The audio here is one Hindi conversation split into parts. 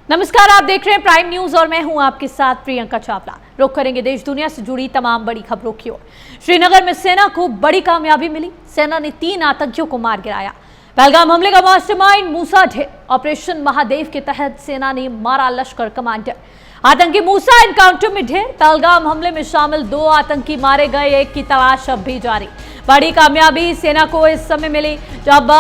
नमस्कार, आप देख रहे हैं प्राइम न्यूज और मैं हूं आपके साथ प्रियंका चावला। रुख करेंगे देश दुनिया से जुड़ी तमाम बड़ी खबरों की ओर। श्रीनगर में सेना को बड़ी कामयाबी मिली। सेना ने 3 आतंकियों को मार गिराया। पहलगाम हमले का मास्टरमाइंड मूसा ढेर। ऑपरेशन महादेव के तहत सेना ने मारा लश्कर कमांडर। आतंकी मूसा एनकाउंटर में ढेर। पहलगाम हमले में शामिल 2 आतंकी मारे गए, एक की तलाश अब भी जारी। बड़ी कामयाबी सेना को इस समय मिली जब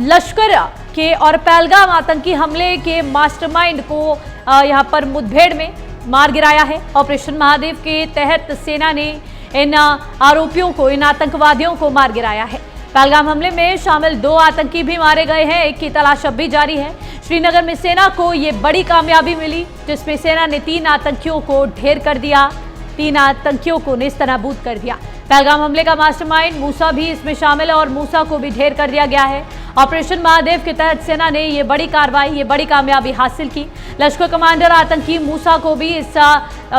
लश्कर के और पहलगाम आतंकी हमले के मास्टरमाइंड को यहां पर मुठभेड़ में मार गिराया है। ऑपरेशन महादेव के तहत सेना ने इन आरोपियों को, इन आतंकवादियों को मार गिराया है। पहलगाम हमले में शामिल 2 आतंकी भी मारे गए हैं, एक की तलाश अब भी जारी है। श्रीनगर में सेना को ये बड़ी कामयाबी मिली जिसमें सेना ने 3 आतंकियों को ढेर कर दिया, 3 आतंकियों को नेस्तनाबूद कर दिया। पहलगाम हमले का मास्टरमाइंड मूसा भी इसमें शामिल है और मूसा को भी ढेर कर दिया गया है। ऑपरेशन महादेव के तहत सेना ने ये बड़ी कार्रवाई, ये बड़ी कामयाबी हासिल की। लश्कर कमांडर आतंकी मूसा को भी इस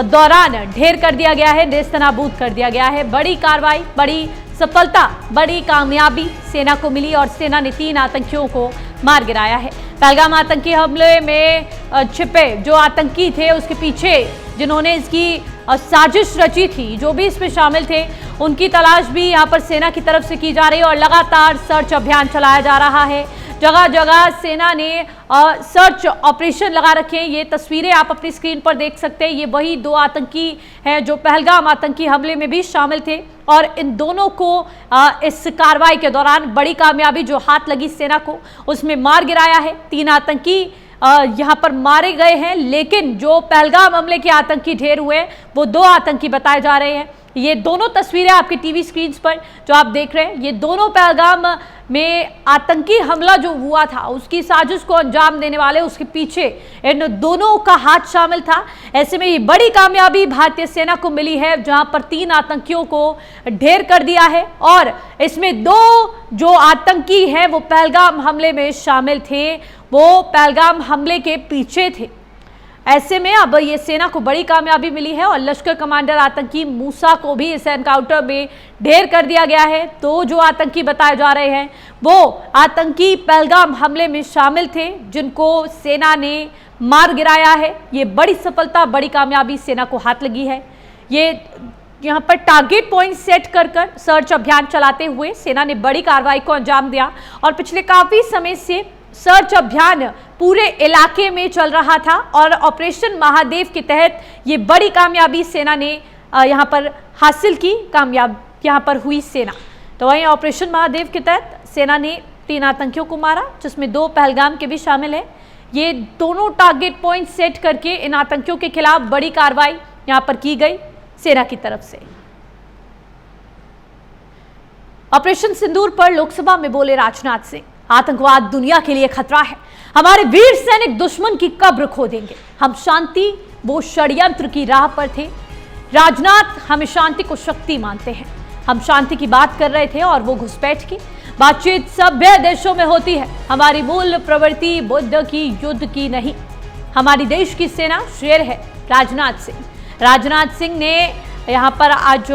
दौरान ढेर कर दिया गया है, नेस्तनाबूद कर दिया गया है। बड़ी कार्रवाई, बड़ी सफलता, बड़ी कामयाबी सेना को मिली और सेना ने 3 आतंकियों को मार गिराया है। पहलगाम आतंकी हमले में छिपे जो आतंकी थे, उसके पीछे जिन्होंने इसकी साजिश रची थी, जो भी इसमें शामिल थे, उनकी तलाश भी यहां पर सेना की तरफ से की जा रही है और लगातार सर्च अभियान चलाया जा रहा है। जगह जगह सेना ने सर्च ऑपरेशन लगा रखे हैं। ये तस्वीरें आप अपनी स्क्रीन पर देख सकते हैं। ये वही 2 आतंकी हैं जो पहलगाम आतंकी हमले में भी शामिल थे और इन दोनों को इस कार्रवाई के दौरान बड़ी कामयाबी जो हाथ लगी सेना को, उसमें मार गिराया है। 3 आतंकी यहाँ पर मारे गए हैं, लेकिन जो पहलगाम हमले के आतंकी ढेर हुए वो 2 आतंकी बताए जा रहे हैं। ये दोनों तस्वीरें आपकी टीवी स्क्रीन पर जो आप देख रहे हैं, ये दोनों पहलगाम में आतंकी हमला जो हुआ था उसकी साजिश को अंजाम देने वाले, उसके पीछे इन दोनों का हाथ शामिल था। ऐसे में ये बड़ी कामयाबी भारतीय सेना को मिली है जहां पर 3 आतंकियों को ढेर कर दिया है और इसमें 2 जो आतंकी हैं वो पहलगाम हमले में शामिल थे, वो पहलगाम हमले के पीछे थे। ऐसे में अब ये सेना को बड़ी कामयाबी मिली है और लश्कर कमांडर आतंकी मूसा को भी इस एनकाउंटर में ढेर कर दिया गया है। तो जो आतंकी बताए जा रहे हैं वो आतंकी पहलगाम हमले में शामिल थे जिनको सेना ने मार गिराया है। ये बड़ी सफलता, बड़ी कामयाबी सेना को हाथ लगी है। ये यहाँ पर टारगेट पॉइंट सेट कर सर्च अभियान चलाते हुए सेना ने बड़ी कार्रवाई को अंजाम दिया और पिछले काफी समय से सर्च अभियान पूरे इलाके में चल रहा था और ऑपरेशन महादेव के तहत ये बड़ी कामयाबी सेना ने यहाँ पर हासिल की, कामयाब यहाँ पर हुई सेना। तो वहीं ऑपरेशन महादेव के तहत सेना ने 3 आतंकियों को मारा जिसमें 2 पहलगाम के भी शामिल है। ये दोनों टारगेट पॉइंट सेट करके इन आतंकियों के खिलाफ बड़ी कार्रवाई यहाँ पर की गई सेना की तरफ से। ऑपरेशन सिंदूर पर लोकसभा में बोले राजनाथ सिंह, आतंकवाद दुनिया के लिए खतरा है। हमारे वीर सैनिक दुश्मन की कब्र खोदेंगे। हम शांति, वो षड्यंत्र की राह पर थे। राजनाथ हमें शांति को शक्ति मानते हैं। हम शांति की बात कर रहे थे और वो घुसपैठ की बातचीत सभ्य देशों में होती है। हमारी मूल प्रवृत्ति बुद्ध की, युद्ध की नहीं। हमारी देश की सेना शेर है। राजनाथ सिंह। राजनाथ सिंह ने यहाँ पर आज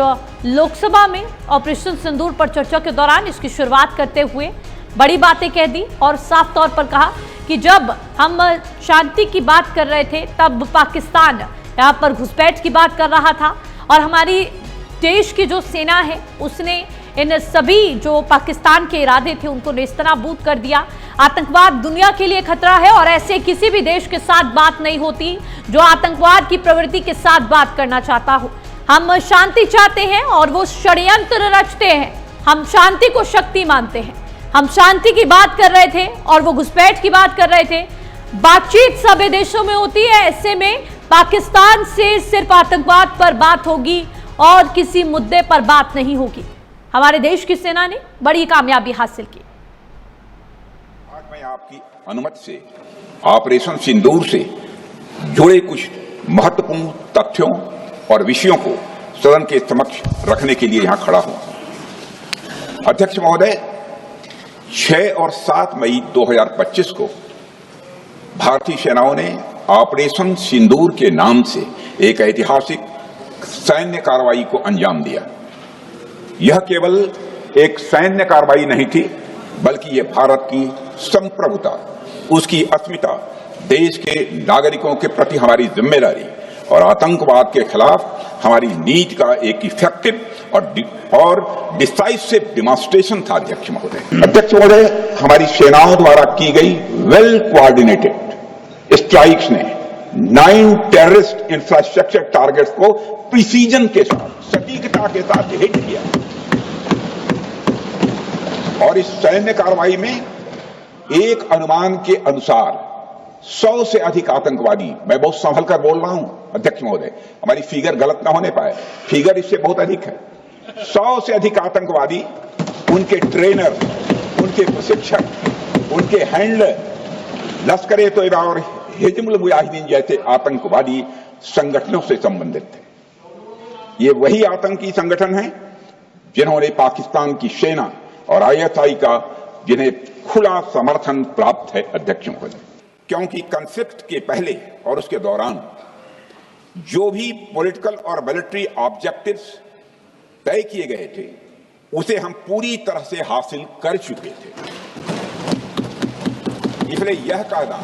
लोकसभा में ऑपरेशन सिंदूर पर चर्चा के दौरान इसकी शुरुआत करते हुए बड़ी बातें कह दी और साफ तौर पर कहा कि जब हम शांति की बात कर रहे थे तब पाकिस्तान यहाँ पर घुसपैठ की बात कर रहा था और हमारी देश की जो सेना है उसने इन सभी जो पाकिस्तान के इरादे थे उनको नेस्तनाबूद कर दिया। आतंकवाद दुनिया के लिए खतरा है और ऐसे किसी भी देश के साथ बात नहीं होती जो आतंकवाद की प्रवृत्ति के साथ बात करना चाहता हो। हम शांति चाहते हैं और वो षड्यंत्र रचते हैं। हम शांति को शक्ति मानते हैं। हम शांति की बात कर रहे थे और वो घुसपैठ की बात कर रहे थे। बातचीत सभी देशों में होती है। ऐसे में पाकिस्तान से सिर्फ आतंकवाद पर बात होगी और किसी मुद्दे पर बात नहीं होगी। हमारे देश की सेना ने बड़ी कामयाबी हासिल की। आज मैं आपकी अनुमति से ऑपरेशन सिंदूर से जुड़े कुछ महत्वपूर्ण तथ्यों और विषयों को सदन के समक्ष रखने के लिए यहां खड़ा हूं। अध्यक्ष महोदय, 6 और 7 मई 2025 को भारतीय सेनाओं ने ऑपरेशन सिंदूर के नाम से एक ऐतिहासिक सैन्य कार्रवाई को अंजाम दिया। यह केवल एक सैन्य कार्रवाई नहीं थी, बल्कि यह भारत की संप्रभुता, उसकी अस्मिता, देश के नागरिकों के प्रति हमारी जिम्मेदारी और आतंकवाद के खिलाफ हमारी नीति का एक इफेक्टिव और डिसाइसिव डिमॉन्स्ट्रेशन था। अध्यक्ष महोदय, हमारी सेनाओं द्वारा की गई वेल कोऑर्डिनेटेड स्ट्राइक्स ने 9 टेररिस्ट इंफ्रास्ट्रक्चर टारगेट्स को प्रिसीजन के साथ, सटीकता के साथ हिट किया और इस सैन्य कार्रवाई में एक अनुमान के अनुसार 100 से अधिक आतंकवादी, मैं बहुत संभल कर बोल रहा हूं अध्यक्ष महोदय, हमारी फिगर गलत ना होने पाए, फिगर इससे बहुत अधिक है, 100 से अधिक आतंकवादी, उनके ट्रेनर, उनके प्रशिक्षक, उनके हैंडलर, लश्कर-ए-तोयबा और हिजबुल मुजाहिदीन जैसे आतंकवादी संगठनों से संबंधित थे। ये वही आतंकी संगठन हैं जिन्होंने पाकिस्तान की सेना और आईएसआई का जिन्हें खुला समर्थन प्राप्त है। अध्यक्ष महोदय, क्योंकि कॉन्फ्लिक्ट के पहले और उसके दौरान जो भी पॉलिटिकल और मिलिट्री ऑब्जेक्टिव्स तय किए गए थे उसे हम पूरी तरह से हासिल कर चुके थे। इसलिए यह कहना,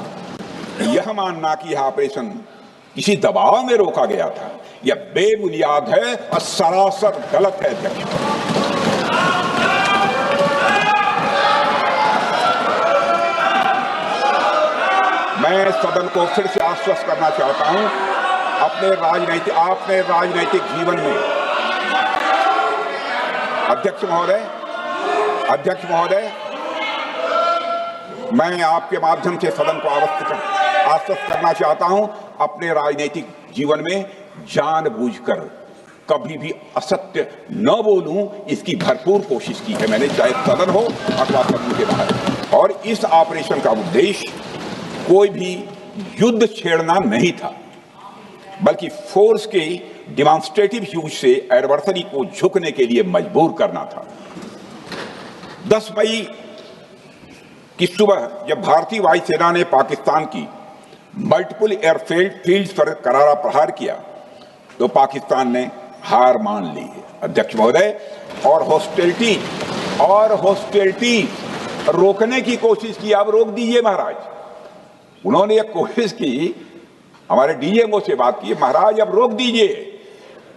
यह मानना कि यह ऑपरेशन किसी दबाव में रोका गया था, यह बेबुनियाद है और सरासर गलत है। अध्यक्ष, मैं सदन को फिर से आश्वस्त करना चाहता हूं, आपने राजनीतिक जीवन में अध्यक्ष महोदय, मैं आपके माध्यम से सदन को आश्वस्त करना चाहता हूं, अपने राजनीतिक जीवन में जानबूझकर कभी भी असत्य न बोलूं, इसकी भरपूर कोशिश की है मैंने, चाहे सदन हो अथवा सदन के बाहर। और इस ऑपरेशन का उद्देश्य कोई भी युद्ध छेड़ना नहीं था, बल्कि फोर्स के डिमॉन्स्ट्रेटिव यूज से एडवर्सरी को झुकने के लिए मजबूर करना था। 10 मई की सुबह जब भारतीय वायुसेना ने पाकिस्तान की मल्टीपल एयरफील्ड्स पर करारा प्रहार किया तो पाकिस्तान ने हार मान ली। अध्यक्ष महोदय, और हॉस्टिलिटी रोकने की कोशिश की। अब रोक दीजिए महाराज। उन्होंने एक कोशिश की, हमारे डीएमओ से बात की, महाराज अब रोक दीजिए,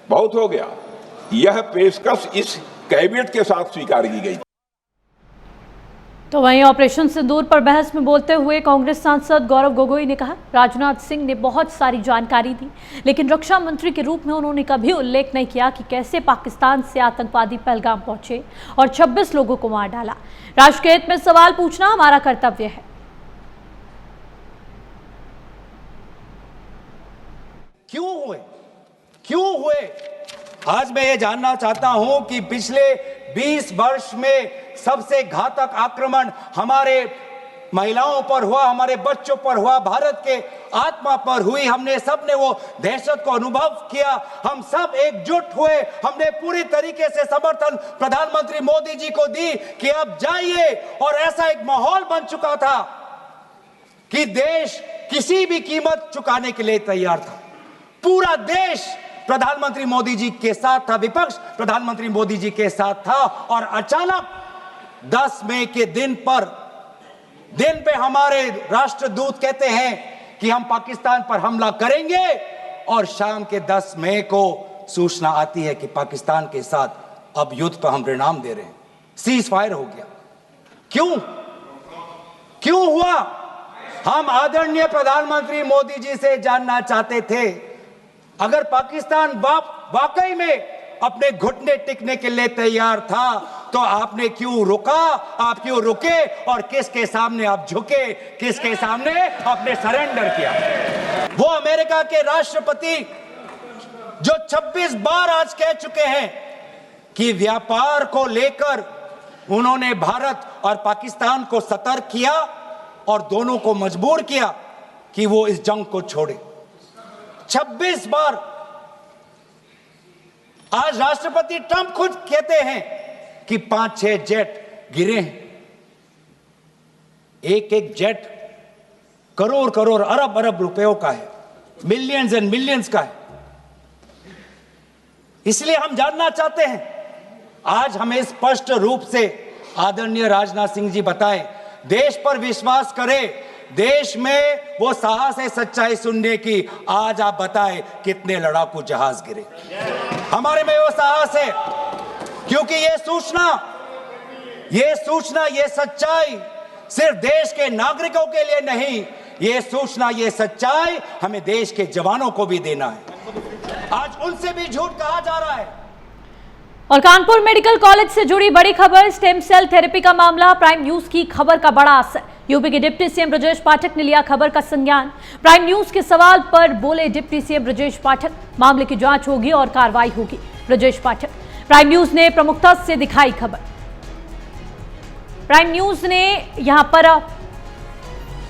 बहुत हो गया। यह पेशकश इस कैबिनेट के साथ स्वीकार की गई। तो वहीं ऑपरेशन सिंदूर पर बहस में बोलते हुए कांग्रेस सांसद गौरव गोगोई ने कहा, राजनाथ सिंह ने बहुत सारी जानकारी दी, लेकिन रक्षा मंत्री के रूप में उन्होंने कभी उल्लेख नहीं किया कि कैसे पाकिस्तान से आतंकवादी पहलगाम पहुंचे और 26 लोगों को मार डाला। राष्ट्र के हित में सवाल पूछना हमारा कर्तव्य है। क्यों हुए? आज मैं ये जानना चाहता हूं कि पिछले 20 वर्ष में सबसे घातक आक्रमण हमारे महिलाओं पर हुआ, हमारे बच्चों पर हुआ, भारत के आत्मा पर हुई। हमने सबने वो दहशत को अनुभव किया, हम सब एकजुट हुए, हमने पूरी तरीके से समर्थन प्रधानमंत्री मोदी जी को दी कि अब जाइए। और ऐसा एक माहौल बन चुका था कि देश किसी भी कीमत चुकाने के लिए तैयार था। पूरा देश प्रधानमंत्री मोदी जी के साथ था, विपक्ष प्रधानमंत्री मोदी जी के साथ था। और अचानक 10 मई के दिन पे हमारे राष्ट्रदूत कहते हैं कि हम पाकिस्तान पर हमला करेंगे, और शाम के 10 मई को सूचना आती है कि पाकिस्तान के साथ अब युद्ध पर हम परिणाम दे रहे हैं, सीज फायर हो गया। क्यों हुआ? हम आदरणीय प्रधानमंत्री मोदी जी से जानना चाहते थे, अगर पाकिस्तान वाकई में अपने घुटने टिकने के लिए तैयार था तो आपने क्यों रुका? आप क्यों रुके? और किसके सामने आप झुके? किसके सामने आपने सरेंडर किया? वो अमेरिका के राष्ट्रपति जो 26 बार आज कह चुके हैं कि व्यापार को लेकर उन्होंने भारत और पाकिस्तान को सतर्क किया और दोनों को मजबूर किया कि वो इस जंग को छोड़े। 26 बार। आज राष्ट्रपति ट्रंप खुद कहते हैं कि 5-6 जेट गिरे हैं। एक जेट करोड़ अरब रुपयों का है, मिलियंस एंड मिलियंस का है। इसलिए हम जानना चाहते हैं, आज हमें स्पष्ट रूप से आदरणीय राजनाथ सिंह जी बताएं, देश पर विश्वास करें देश में वो साहस है सच्चाई सुनने की। आज आप बताएं कितने लड़ाकू जहाज गिरे। हमारे में वो साहस है क्योंकि ये सूचना, ये सच्चाई सिर्फ देश के नागरिकों के लिए नहीं, ये सूचना, ये सच्चाई हमें देश के जवानों को भी देना है। आज उनसे भी झूठ कहा जा रहा है। और कानपुर मेडिकल कॉलेज से जुड़ी बड़ी खबर, स्टेम सेल थेरेपी का मामला, प्राइम न्यूज की खबर का बड़ा असर। यूपी के डिप्टी सीएम ब्रजेश पाठक ने लिया खबर का संज्ञान। प्राइम न्यूज के सवाल पर बोले डिप्टी सीएम ब्रजेश पाठक, मामले की जांच होगी और कार्रवाई होगी। ब्रजेश पाठक, प्राइम न्यूज ने प्रमुखता से दिखाई खबर। प्राइम न्यूज ने यहां पर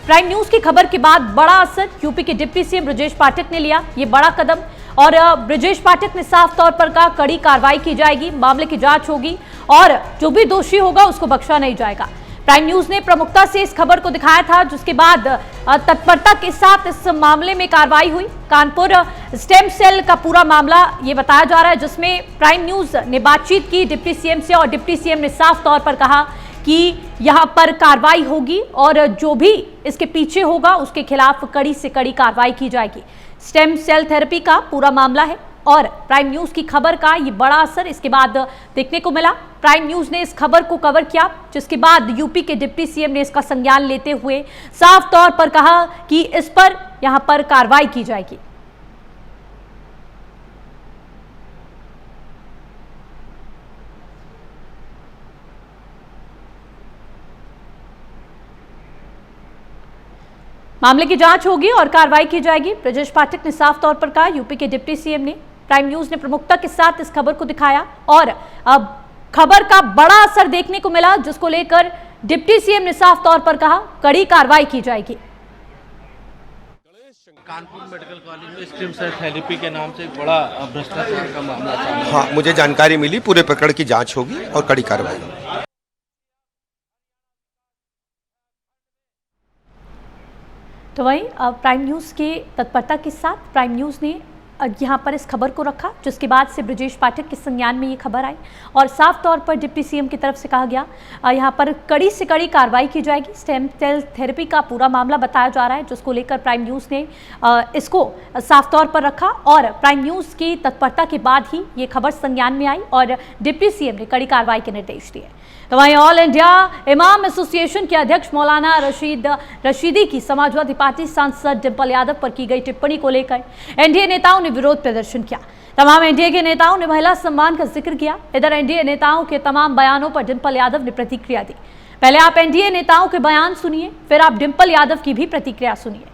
प्राइम न्यूज की खबर के बाद बड़ा असर यूपी के डिप्टी सीएम ब्रजेश पाठक ने लिया ये बड़ा कदम। और ब्रजेश पाठक ने साफ तौर पर कहा कड़ी कार्रवाई की जाएगी, मामले की जांच होगी और जो भी दोषी होगा उसको बख्शा नहीं जाएगा। प्राइम न्यूज ने प्रमुखता से इस खबर को दिखाया था, जिसके बाद तत्परता के साथ इस मामले में कार्रवाई हुई। कानपुर स्टेम सेल का पूरा मामला ये बताया जा रहा है, जिसमें प्राइम न्यूज ने बातचीत की डिप्टी सीएम से और डिप्टी सीएम ने साफ तौर पर कहा कि यहां पर कार्रवाई होगी और जो भी इसके पीछे होगा उसके खिलाफ कड़ी से कड़ी कार्रवाई की जाएगी। स्टेम सेल थेरेपी का पूरा मामला है और प्राइम न्यूज की खबर का ये बड़ा असर इसके बाद देखने को मिला। प्राइम न्यूज ने इस खबर को कवर किया, जिसके बाद यूपी के डिप्टी सीएम ने इसका संज्ञान लेते हुए साफ तौर पर कहा कि इस पर यहां पर कार्रवाई की जाएगी। मामले की जांच होगी और कार्रवाई की जाएगी। ब्रजेश पाठक ने साफ तौर पर कहा, यूपी के डिप्टी सीएम ने, प्राइम न्यूज ने प्रमुखता के साथ इस खबर को दिखाया और अब खबर का बड़ा असर देखने को मिला, जिसको लेकर डिप्टी सीएम ने साफ तौर पर कहा कड़ी कार्रवाई की जाएगी। कानपुर मेडिकल कॉलेज में स्टेम सेल थेरेपी के नाम से एक बड़ा भ्रष्टाचार का मामला था। हाँ, मुझे जानकारी मिली, पूरे प्रकरण की जांच होगी और कड़ी कार्रवाई होगी। तो वहीं प्राइम न्यूज़ के तत्परता के साथ प्राइम न्यूज़ ने यहाँ पर इस खबर को रखा, जिसके बाद से ब्रजेश पाठक के संज्ञान में ये खबर आई और साफ तौर पर डिप्टी सीएम की तरफ से कहा गया यहाँ पर कड़ी से कड़ी कार्रवाई की जाएगी। स्टेम सेल थेरेपी का पूरा मामला बताया जा रहा है, जिसको लेकर प्राइम न्यूज़ ने इसको साफ तौर पर रखा और प्राइम न्यूज़ की तत्परता के बाद ही ये खबर संज्ञान में आई और डिप्टी सीएम ने कड़ी कार्रवाई के निर्देश दिए। तो वहीं ऑल इंडिया इमाम एसोसिएशन के अध्यक्ष मौलाना रशीदी की समाजवादी पार्टी सांसद डिंपल यादव पर की गई टिप्पणी को लेकर एनडीए नेताओं ने विरोध प्रदर्शन किया। तमाम एनडीए के नेताओं ने महिला सम्मान का जिक्र किया। इधर एनडीए नेताओं के तमाम बयानों पर डिंपल यादव ने प्रतिक्रिया दी। पहले आप एनडीए नेताओं के बयान सुनिए, फिर आप डिंपल यादव की भी प्रतिक्रिया सुनिए।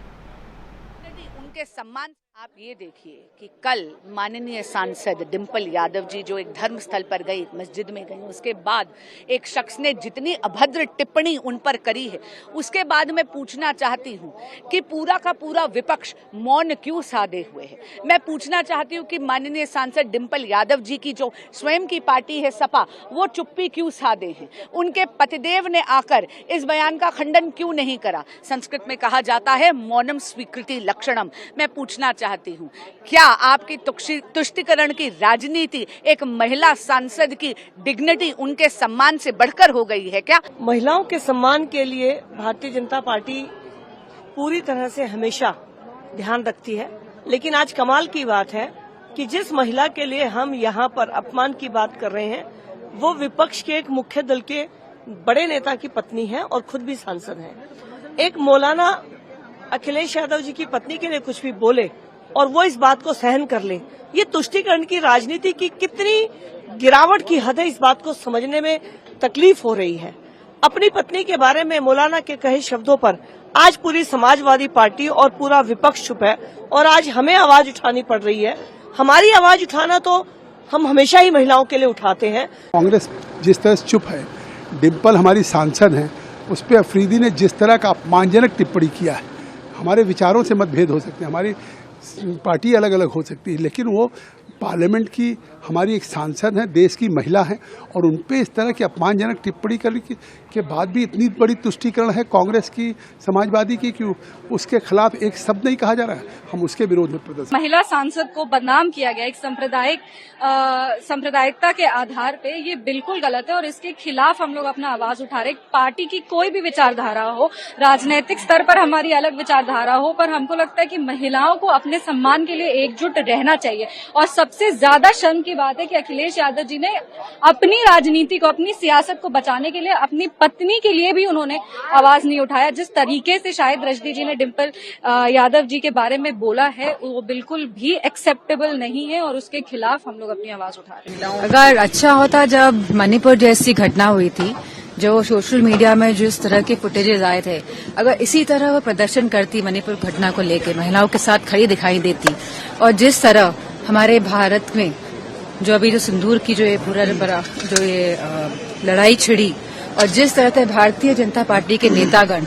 उनके सम्मान आप ये देखिए कि कल माननीय सांसद डिंपल यादव जी जो एक धर्म स्थल पर गई, मस्जिद में गई, उसके बाद एक शख्स ने जितनी अभद्र टिप्पणी उन पर करी है, उसके बाद मैं पूछना चाहती हूँ कि पूरा का पूरा विपक्ष मौन क्यों साधे हुए है। मैं पूछना चाहती हूँ कि माननीय सांसद डिंपल यादव जी की जो स्वयं की पार्टी है सपा, वो चुप्पी क्यों साधे हैं। उनके पतिदेव ने आकर इस बयान का खंडन क्यों नहीं करा। संस्कृत में कहा जाता है मौनम स्वीकृति लक्षणम। मैं पूछना चाहती हूँ, क्या आपकी तुष्टिकरण की राजनीति एक महिला सांसद की डिग्निटी, उनके सम्मान से बढ़कर हो गई है क्या? महिलाओं के सम्मान के लिए भारतीय जनता पार्टी पूरी तरह से हमेशा ध्यान रखती है, लेकिन आज कमाल की बात है कि जिस महिला के लिए हम यहाँ पर अपमान की बात कर रहे हैं, वो विपक्ष के एक मुख्य दल के बड़े नेता की पत्नी है और खुद भी सांसद है। एक मौलाना अखिलेश यादव जी की पत्नी के लिए कुछ भी बोले और वो इस बात को सहन कर ले, ये तुष्टीकरण की राजनीति की कितनी गिरावट की हद है, इस बात को समझने में तकलीफ हो रही है। अपनी पत्नी के बारे में मौलाना के कहे शब्दों पर आज पूरी समाजवादी पार्टी और पूरा विपक्ष चुप है और आज हमें आवाज उठानी पड़ रही है। हमारी आवाज उठाना तो हम हमेशा ही महिलाओं के लिए उठाते हैं। कांग्रेस जिस तरह से चुप है, डिंपल हमारी सांसद हैं, उस पर अफरीदी ने जिस तरह का अपमानजनक टिप्पणी किया है, हमारे विचारों से मतभेद हो सकते हैं, हमारी पार्टी अलग अलग हो सकती है, लेकिन वो पार्लियामेंट की हमारी एक सांसद हैं, देश की महिला हैं, और उन पे इस तरह की अपमानजनक टिप्पणी करने के बाद भी इतनी बड़ी तुष्टीकरण है कांग्रेस की, समाजवादी की, कि उसके खिलाफ एक शब्द नहीं कहा जा रहा है। हम उसके विरोध में प्रदर्शन। महिला सांसद को बदनाम किया गया एक सांप्रदायिकता के आधार पे, ये बिल्कुल गलत है और इसके खिलाफ हम लोग अपना आवाज उठा रहे। पार्टी की कोई भी विचारधारा हो, राजनीतिक स्तर पर हमारी अलग विचारधारा हो, पर हमको लगता है कि महिलाओं को अपने सम्मान के लिए एकजुट रहना चाहिए। और सबसे ज्यादा शर्म की बात है कि अखिलेश यादव जी ने अपनी राजनीति को, अपनी सियासत को बचाने के लिए अपनी पत्नी के लिए भी उन्होंने आवाज नहीं उठाया। जिस तरीके से शायद रजनी जी ने डिम्पल यादव जी के बारे में बोला है वो बिल्कुल भी एक्सेप्टेबल नहीं है और उसके खिलाफ हम लोग अपनी आवाज उठा रहे हैं। अगर अच्छा होता जब मणिपुर जैसी घटना हुई थी, जो सोशल मीडिया में जिस तरह के फुटेजेस आए थे, अगर इसी तरह वो प्रदर्शन करती मणिपुर घटना को लेकर, महिलाओं के साथ खड़ी दिखाई देती, और जिस तरह हमारे भारत में जो अभी जो सिंदूर की जो ये पूरा जो ये लड़ाई छिड़ी, और जिस तरह से भारतीय जनता पार्टी के नेतागण,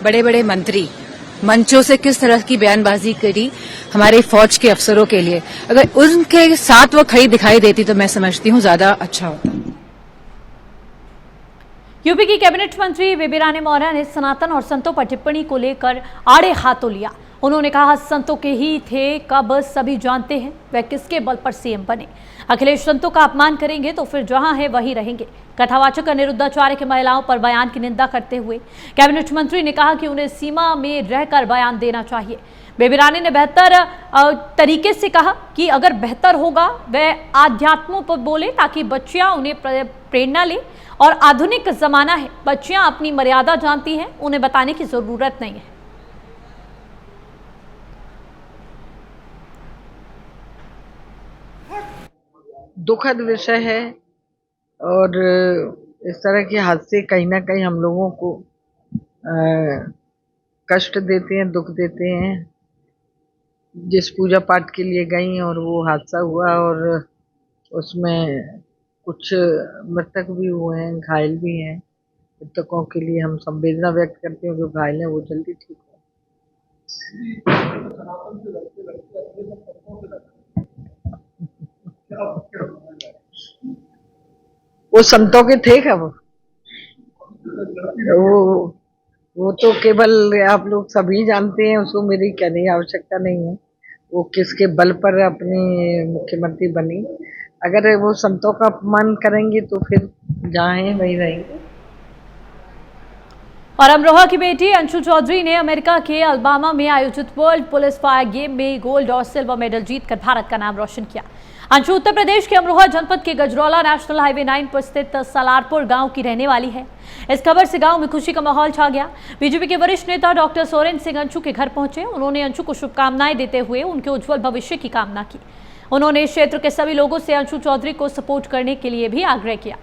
बड़े बड़े मंत्री मंचों से किस तरह की बयानबाजी करी हमारे फौज के अफसरों के लिए, अगर उनके साथ वो खड़ी दिखाई देती तो मैं समझती हूँ ज्यादा अच्छा होता। यूपी की कैबिनेट मंत्री बेबी रानी मौर्य ने सनातन और संतों पर टिप्पणी को लेकर आड़े हाथों लिया। उन्होंने कहा, संतों के ही थे, कब सभी जानते हैं वह किसके बल पर सीएम बने। अखिलेश संतों का अपमान करेंगे तो फिर जहां है वहीं रहेंगे। कथावाचक अनिरुद्धाचार्य के महिलाओं पर बयान की निंदा करते हुए कैबिनेट मंत्री ने कहा कि उन्हें सीमा में रहकर बयान देना चाहिए। बेबी रानी ने बेहतर तरीके से कहा कि अगर बेहतर होगा वह आध्यात्मों पर बोले ताकि बच्चियां उन्हें प्रेरणा ले, और आधुनिक जमाना है, बच्चियां अपनी मर्यादा जानती हैं, उन्हें बताने की जरूरत नहीं है। दुखद विषय है और इस तरह के हादसे कहीं ना कहीं हम लोगों को कष्ट देते हैं, दुख देते हैं। जिस पूजा पाठ के लिए गई और वो हादसा हुआ और उसमें कुछ मृतक भी हुए हैं, घायल भी हैं। मृतकों के लिए हम संवेदना व्यक्त करते हैं, जो घायल हैं वो जल्दी ठीक हो। वो संतों के थे क्या? वो तो केवल आप लोग सभी जानते हैं, उसको मेरी कहने की आवश्यकता नहीं है वो किसके बल पर अपनी मुख्यमंत्री बनी। अगर वो संतों का अपमान करेंगे तो फिर जहाँ हैं वहीं रहेंगे। और अमरोहा की बेटी अंशु चौधरी ने अमेरिका के अल्बामा में आयोजित वर्ल्ड पुलिस फायर गेम में गोल्ड और सिल्वर मेडल जीतकर भारत का नाम रोशन किया। अंशु उत्तर प्रदेश के अमरोहा जनपद के गजरौला नेशनल हाईवे 9 पर स्थित सलारपुर गांव की रहने वाली है। इस खबर से गांव में खुशी का माहौल छा गया। बीजेपी के वरिष्ठ नेता डॉक्टर सोरेन सिंह अंशु के घर पहुंचे। उन्होंने अंशु को शुभकामनाएं देते हुए उनके उज्जवल भविष्य की कामना की। उन्होंने क्षेत्र के सभी लोगों से अंशु चौधरी को सपोर्ट करने के लिए भी आग्रह किया।